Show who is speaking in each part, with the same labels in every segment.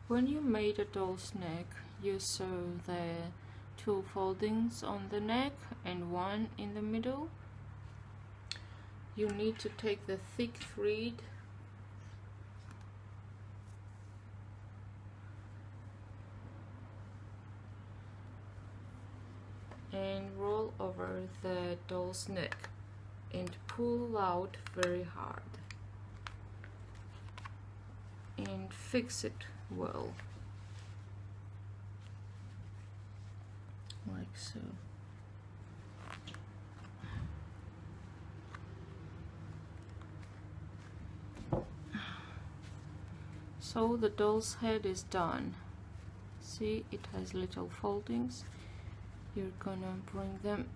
Speaker 1: When you made a doll's neck, you saw the two foldings on the neck and one in the middle. You need to take the thick thread and roll over the doll's neck and pull out very hard and fix it well, like so. So the doll's head is done. See, it has little foldings. You're gonna bring them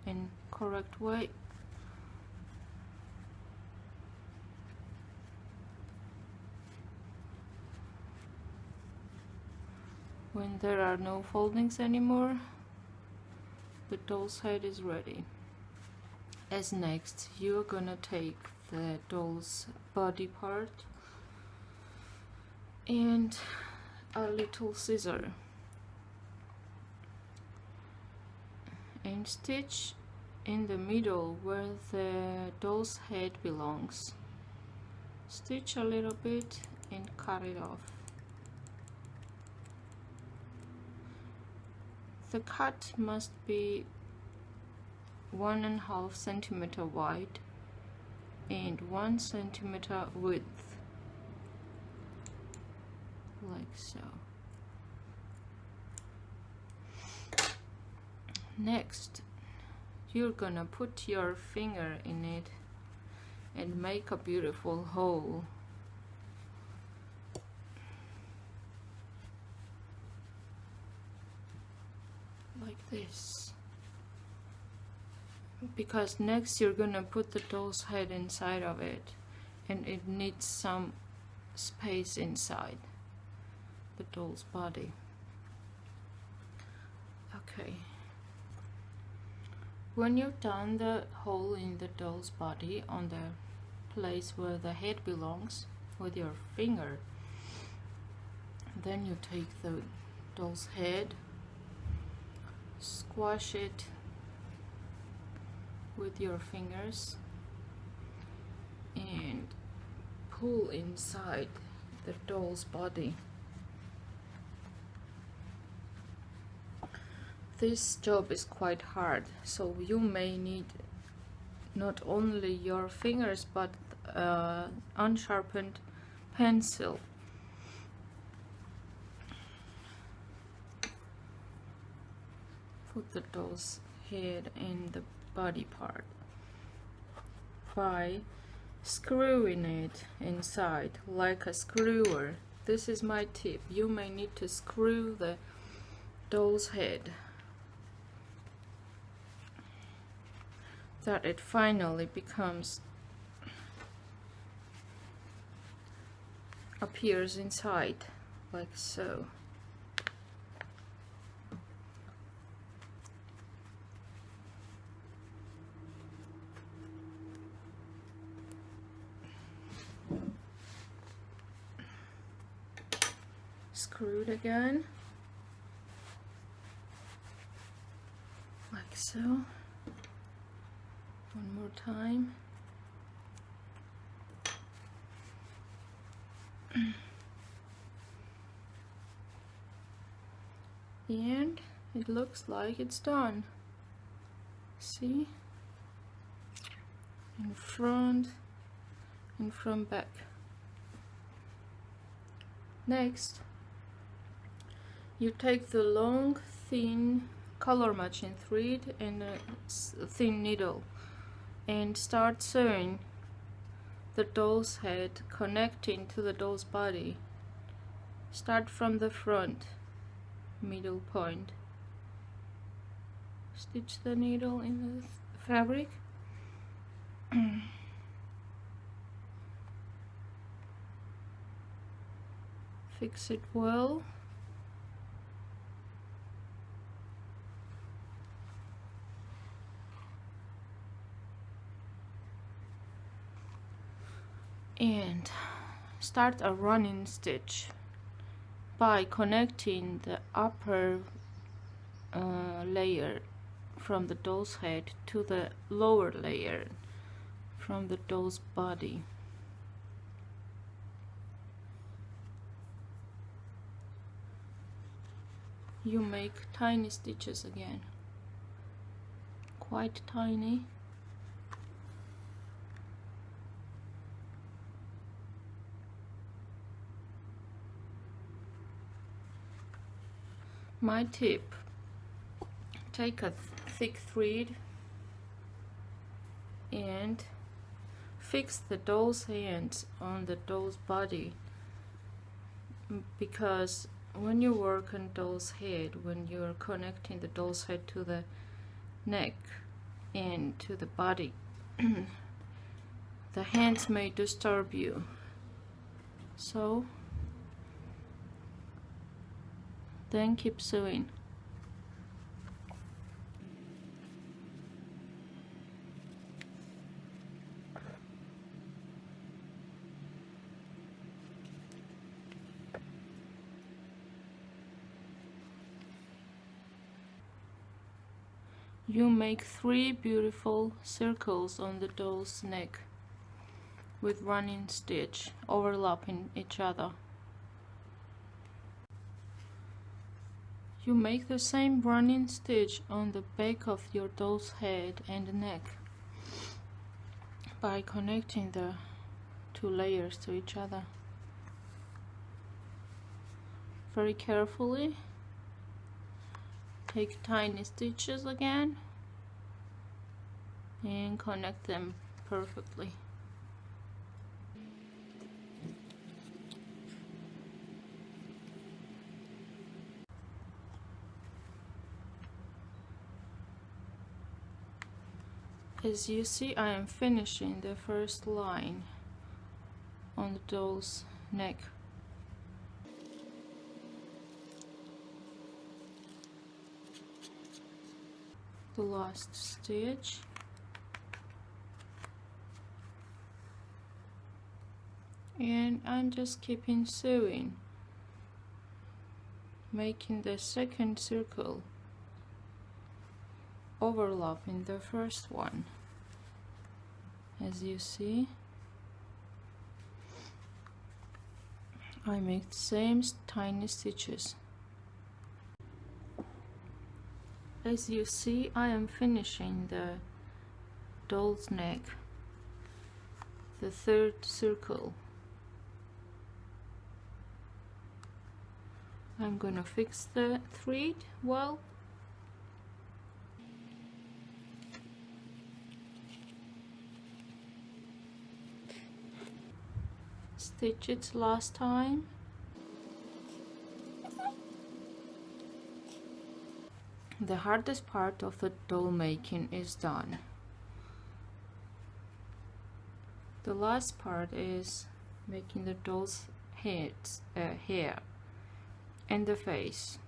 Speaker 1: in correct way. When there are no foldings anymore, the doll's head is ready. As next, you're gonna take the doll's body part and a little scissor and stitch in the middle where the doll's head belongs. Stitch a little bit and cut it off. The cut must be 1.5 centimeter wide and 1 centimeter width, like so. Next, you're gonna put your finger in it and make a beautiful hole. Like this. Because next you're gonna put the doll's head inside of it, and it needs some space inside the doll's body. Okay. When you've done the hole in the doll's body on the place where the head belongs with your finger, then you take the doll's head, squash it with your fingers and pull inside the doll's body. This job is quite hard, so you may need not only your fingers but unsharpened pencil. Put the doll's head in the body part by screwing it inside like a screwer. This is my tip. You may need to screw the doll's head that it finally appears inside, like so. Screw it again, like so. One more time. And it looks like it's done. See? In front and from back. Next, you take the long, thin color matching thread and a thin needle and start sewing the doll's head connecting to the doll's body. Start from the front, middle point. Stitch the needle in the fabric. Fix it well. And start a running stitch by connecting the upper layer from the doll's head to the lower layer from the doll's body. You make tiny stitches again, quite tiny. My tip: take a thick thread and fix the doll's hands on the doll's body, because when you work on doll's head, when you're connecting the doll's head to the neck and to the body, the hands may disturb you. So then keep sewing. You make 3 beautiful circles on the doll's neck with running stitch overlapping each other. You make the same running stitch on the back of your doll's head and neck by connecting the 2 layers to each other. Very carefully. Take tiny stitches again and connect them perfectly. As you see, I am finishing the first line on the doll's neck. The last stitch, and I'm just keeping sewing, making the second circle overlapping the first one. As you see, I make the same tiny stitches. As you see, I am finishing the doll's neck, the third circle. I'm gonna fix the thread well. Stitch it last time. The hardest part of the doll making is done. The last part is making the doll's hair and the face.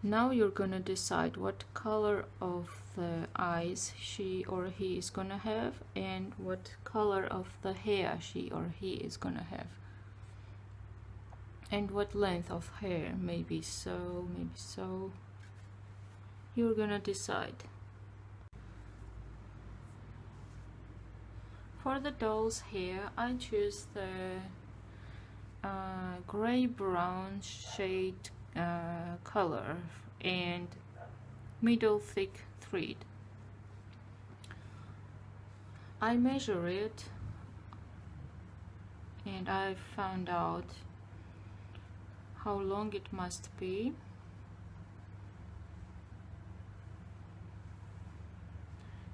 Speaker 1: Now you're gonna decide what color of the eyes she or he is gonna have and what color of the hair she or he is gonna have, and what length of hair. Maybe so, maybe so. You're gonna decide. For the doll's hair, I choose the gray-brown shade color and middle thick thread. I measure it and I found out how long it must be,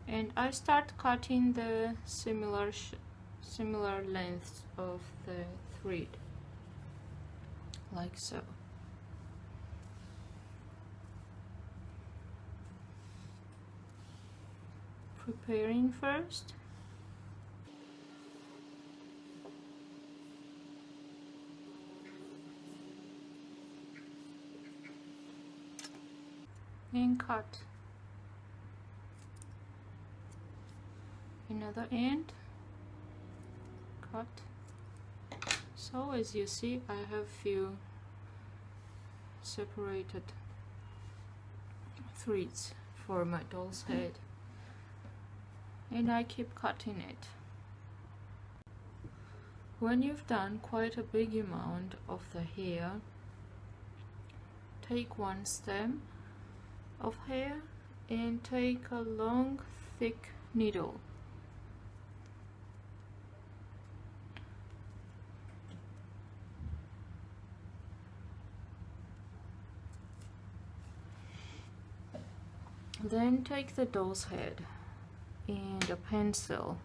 Speaker 1: and I start cutting the similar lengths of the thread, like so. Preparing first. And cut. Another end, cut. So So as you see, I have few separated threads for my doll's head, and I keep cutting it. When you've done quite a big amount of the hair, take one stem of hair and take a long thick needle. Then take the doll's head and a pencil,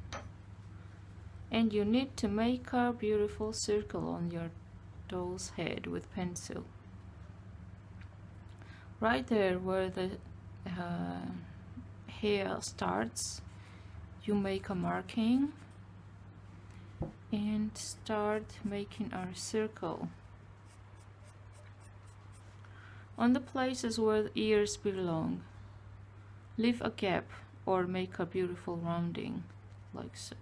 Speaker 1: and you need to make a beautiful circle on your doll's head with pencil. Right there where the hair starts, you make a marking and start making our circle. On the places where the ears belong, leave a gap or make a beautiful rounding, like so.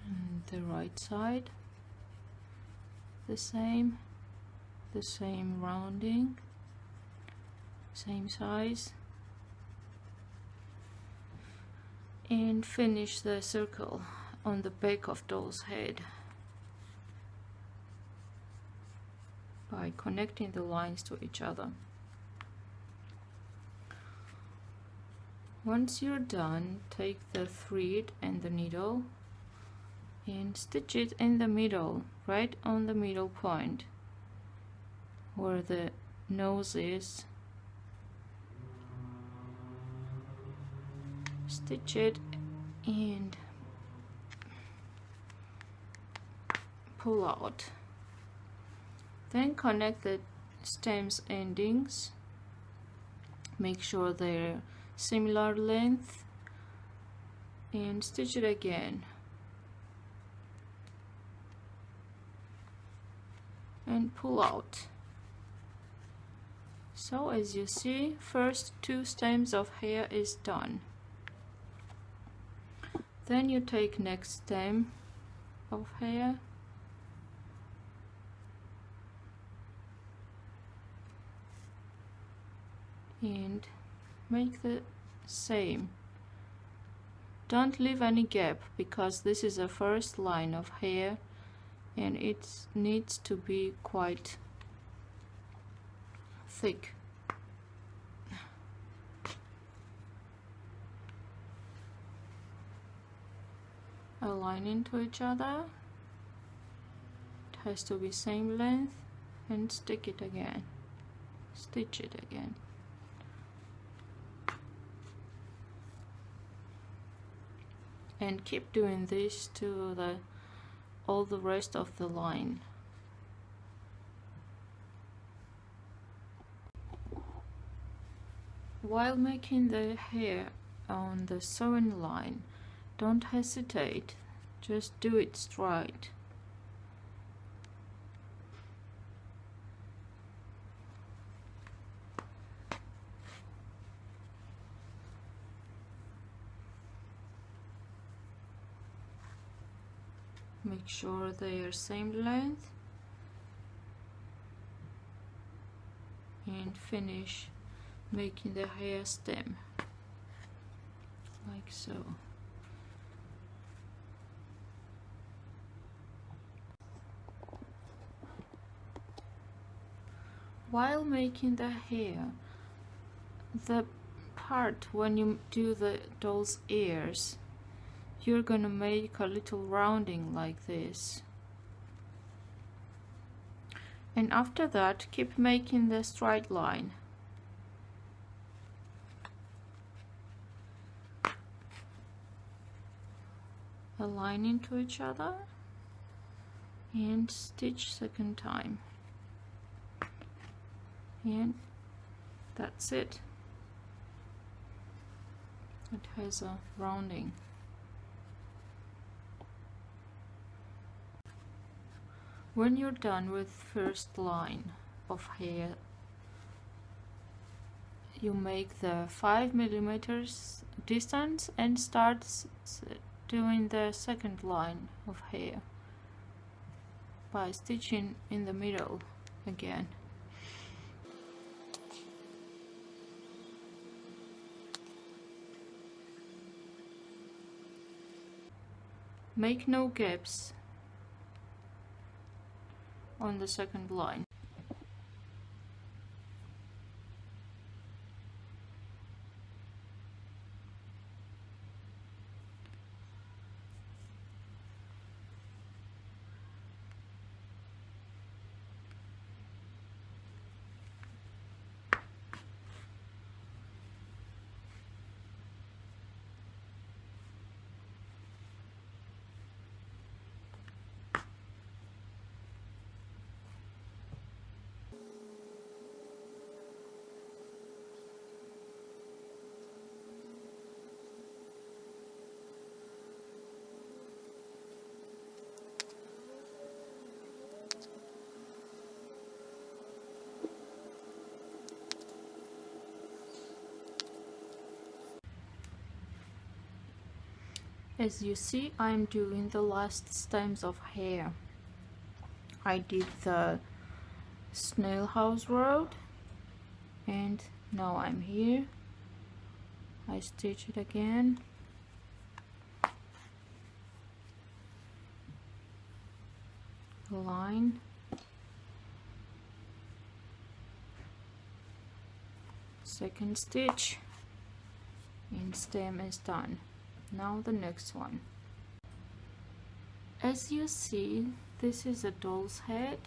Speaker 1: And the right side, the same rounding, same size, and finish the circle on the back of doll's head by connecting the lines to each other. Once you're done, take the thread and the needle and stitch it in the middle, right on the middle point where the nose is. Stitch it and pull out. Then connect the stems endings, make sure they're similar length, and stitch it again and pull out. So as you see, first two stems of hair is done. Then you take next stem of hair and make the same. Don't leave any gap because this is the first line of hair and it needs to be quite thick. Align into each other. It has to be same length, and stick it again. Stitch it again. And keep doing this to all the rest of the line. While making the hair on the sewing line, don't hesitate, just do it straight. Make sure they are same length and finish making the hair stem like so. While making the hair, the part when you do the doll's ears, you're gonna make a little rounding like this, and after that keep making the straight line. Align into each other and stitch second time, and that's it. It has a rounding. When you're done with first line of hair you make the 5 millimeters distance and start doing the second line of hair by stitching in the middle again. Make no gaps on the second line. As you see, I'm doing the last stems of hair. I did the snail house road and now I'm here. I stitch it again. Line. Second stitch and stem is done. Now the next one. As you see, this is a doll's head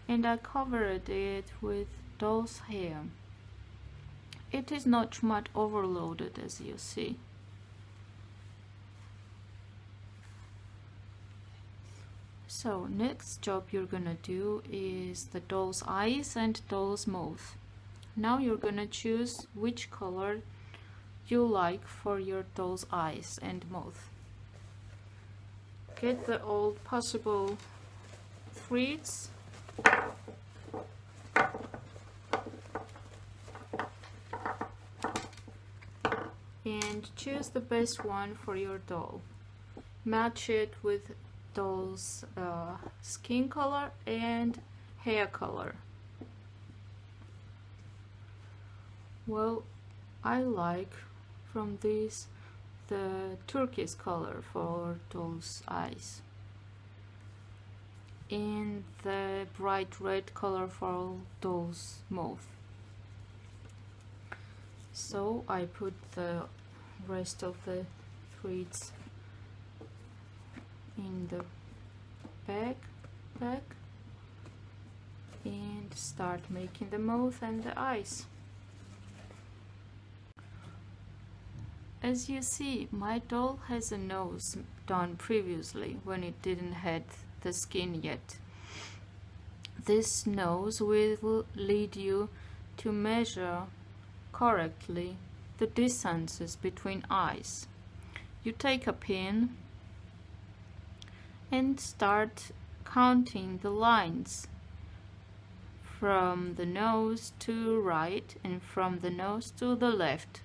Speaker 1: and I covered it with doll's hair. It is not much overloaded, as you see. So next job you're gonna do is the doll's eyes and doll's mouth. Now you're gonna choose which color you like for your doll's eyes and mouth. Get the all possible threads and choose the best one for your doll. Match it with doll's skin color and hair color. Well, I like from this the turquoise color for doll's eyes and the bright red color for doll's mouth. So I put the rest of the threads in the back and start making the mouth and the eyes. As you see, my doll has a nose done previously when it didn't have the skin yet. This nose will lead you to measure correctly the distances between eyes. You take a pin and start counting the lines from the nose to right and from the nose to the left.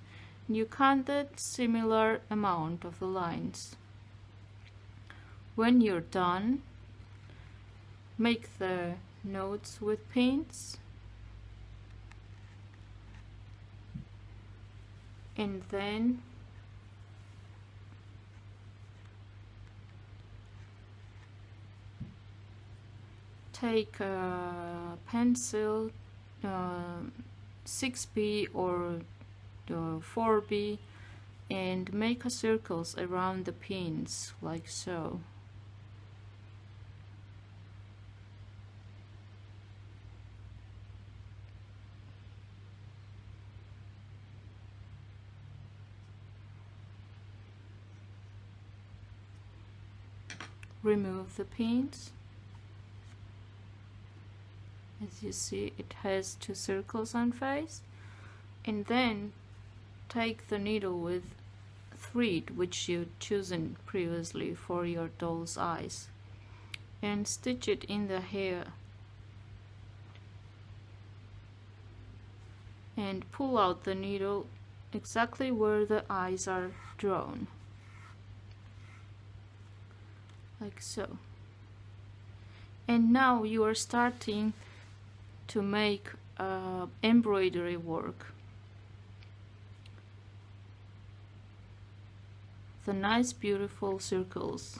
Speaker 1: You count the similar amount of the lines. When you're done, make the notes with pins and then take a pencil 6B or 4B and make a circles around the pins like so. Remove the pins. As you see, it has two circles on face, and then take the needle with thread which you chosen previously for your doll's eyes and stitch it in the hair and pull out the needle exactly where the eyes are drawn, like so. And now you are starting to make embroidery work. The nice beautiful circles,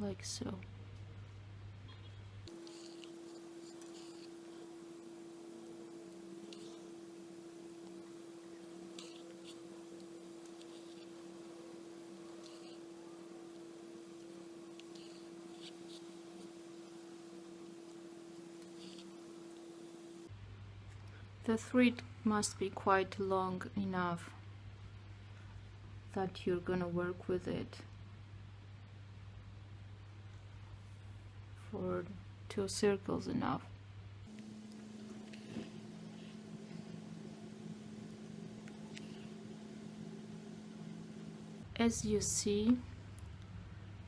Speaker 1: like so. The thread must be quite long enough that you're gonna work with it for 2 circles enough. As you see,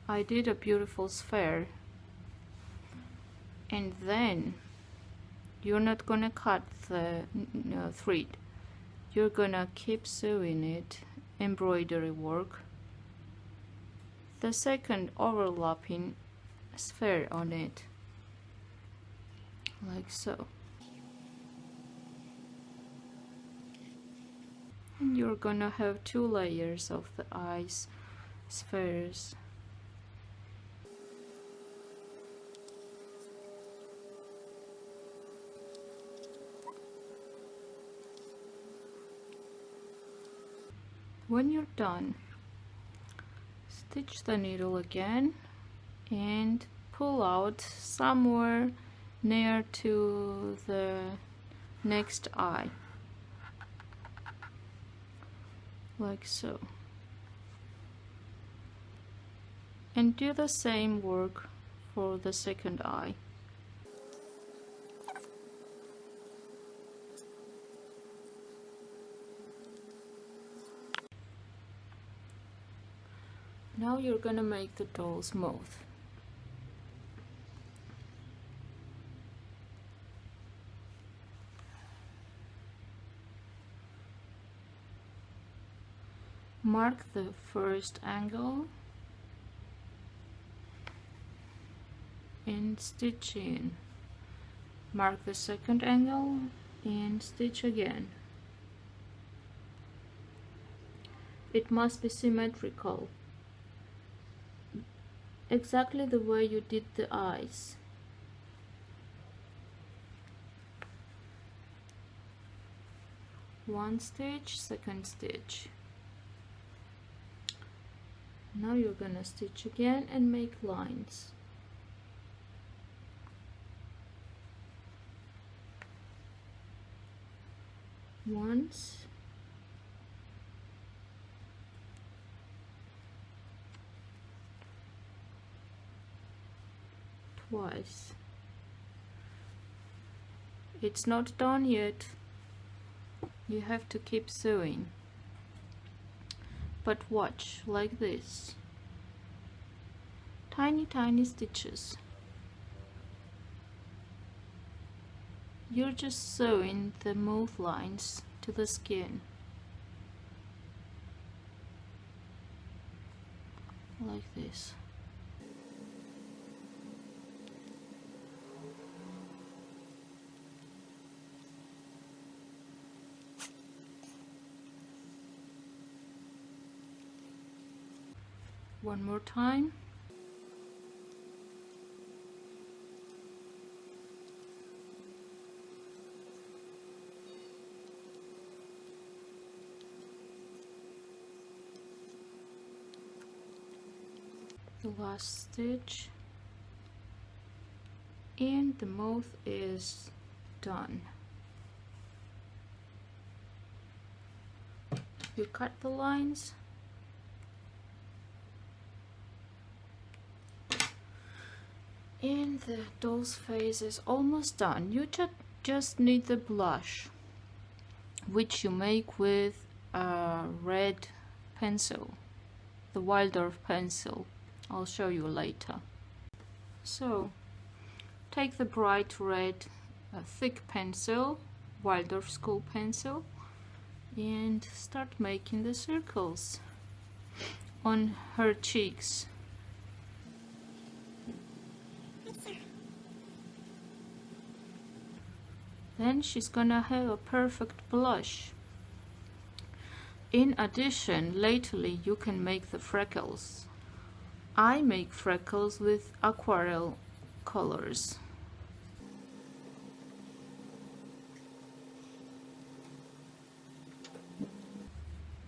Speaker 1: I did a beautiful sphere, and then you're not gonna cut the thread, you're gonna keep sewing it, embroidery work, the second overlapping sphere on it, like so. And you're gonna have 2 layers of the eyes spheres. When you're done, stitch the needle again and pull out somewhere near to the next eye, like so. And do the same work for the second eye. Now you're gonna make the doll's mouth. Mark the first angle and stitch in. Mark the second angle and stitch again. It must be symmetrical, exactly the way you did the eyes. One stitch, second stitch. Now you're gonna stitch again and make lines. Once, twice. It's not done yet. You have to keep sewing. But watch, like this. Tiny, tiny stitches. You're just sewing the mouth lines to the skin. Like this. One more time. The last stitch, and the mouth is done. You cut the lines and the doll's face is almost done. You just need the blush, which you make with a red pencil, the Waldorf pencil. I'll show you later. So take the bright red thick pencil, Waldorf school pencil, and start making the circles on her cheeks. Then she's gonna have a perfect blush. In addition, lately you can make the freckles. I make freckles with aquarelle colors.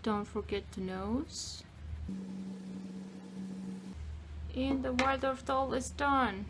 Speaker 1: Don't forget the nose. And the Waldorf doll is done.